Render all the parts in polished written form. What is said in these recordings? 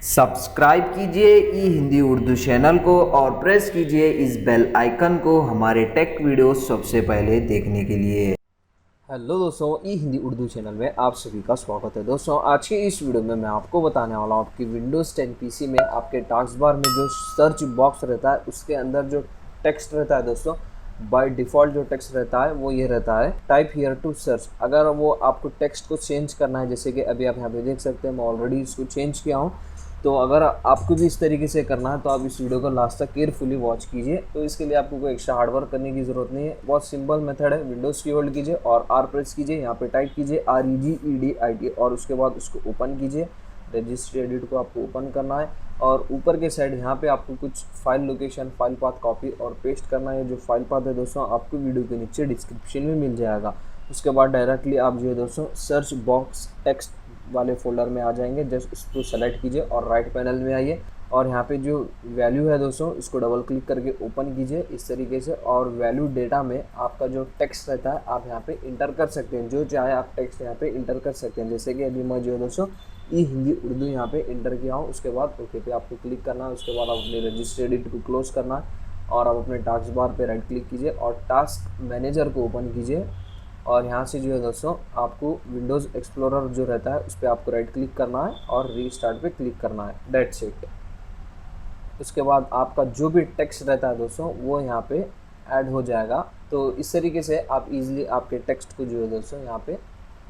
Subscribe कीजिए ई Hindi Urdu channel को और प्रेस कीजिए इस बेल आइकन को हमारे टेक वीडियोस सबसे पहले देखने के लिए। हेलो दोस्तों, ई हिंदी उर्दू चैनल में आप सभी का स्वागत है। दोस्तों, आज की इस वीडियो में मैं आपको बताने वाला हूँ आपकी विंडोज़ 10 पीसी में आपके टास्क बार में जो सर्च बॉक्स रहता है उसके अंदर जो टेक्स्ट रहता है दोस्तों, बाय डिफ़ॉल्ट जो टेक्स्ट रहता है वो ये रहता है, टाइप हियर टू सर्च। अगर वो आपको टेक्स्ट को चेंज करना है, जैसे कि अभी आप यहाँ पे देख सकते हैं मैं ऑलरेडी इसको चेंज किया हूँ, तो अगर आपको भी इस तरीके से करना है तो आप इस वीडियो को लास्ट तक केयरफुली वॉच कीजिए। तो इसके लिए आपको कोई एक्स्ट्रा हार्डवर्क करने की ज़रूरत नहीं है, बहुत सिंपल मेथड है। विंडोज़ की होल्ड कीजिए और आर प्रेस कीजिए, यहाँ पे टाइप कीजिए REGEDIT और उसके बाद उसको ओपन कीजिए। रजिस्ट्री एडिट को आपको ओपन करना है और ऊपर के साइड यहाँ पे आपको कुछ file location, file path copy और पेस्ट करना है। जो फाइल पाथ है दोस्तों आपको वीडियो के नीचे डिस्क्रिप्शन में मिल जाएगा। उसके बाद डायरेक्टली आप जो है दोस्तों सर्च बॉक्स टेक्स्ट वाले फोल्डर में आ जाएंगे। जस्ट इसको सेलेक्ट कीजिए और राइट पैनल में आइए और यहाँ पे जो वैल्यू है दोस्तों इसको डबल क्लिक करके ओपन कीजिए इस तरीके से। और वैल्यू डेटा में आपका जो टेक्स्ट रहता है आप यहाँ पे इंटर कर सकते हैं, जो चाहे आप टेक्स्ट यहाँ पे इंटर कर सकते हैं। जैसे कि अभी मैं जो है दोस्तों ई हिंदी उर्दू यहाँ पे इंटर किया हूँ। उसके बाद ओके पे आपको क्लिक करना है। उसके बाद आप अपने रजिस्टर एडिट को क्लोज करना है और आप अपने टास्क बार पे राइट क्लिक कीजिए और टास्क मैनेजर को ओपन कीजिए। और यहाँ से जो है दोस्तों आपको विंडोज़ एक्सप्लोरर जो रहता है उस पर आपको राइट क्लिक करना है और रीस्टार्ट पे क्लिक करना है। That's it. उसके बाद आपका जो भी टेक्स्ट रहता है दोस्तों वो यहाँ पे ऐड हो जाएगा। तो इस तरीके से आप इजीली आपके टेक्स्ट को जो है दोस्तों यहाँ पे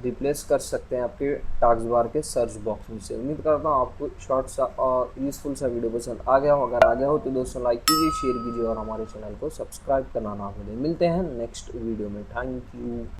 रिप्लेस कर सकते हैं आपके टास्क बार के सर्च बॉक्स में से। उम्मीद करता हूँ आपको शॉर्ट सा और यूज़फुल सा वीडियो पसंद आ गया हो। अगर आ गया हो तो दोस्तों लाइक कीजिए, शेयर कीजिए और हमारे चैनल को सब्सक्राइब करना ना भूलें। मिलते हैं नेक्स्ट वीडियो में। Thank you.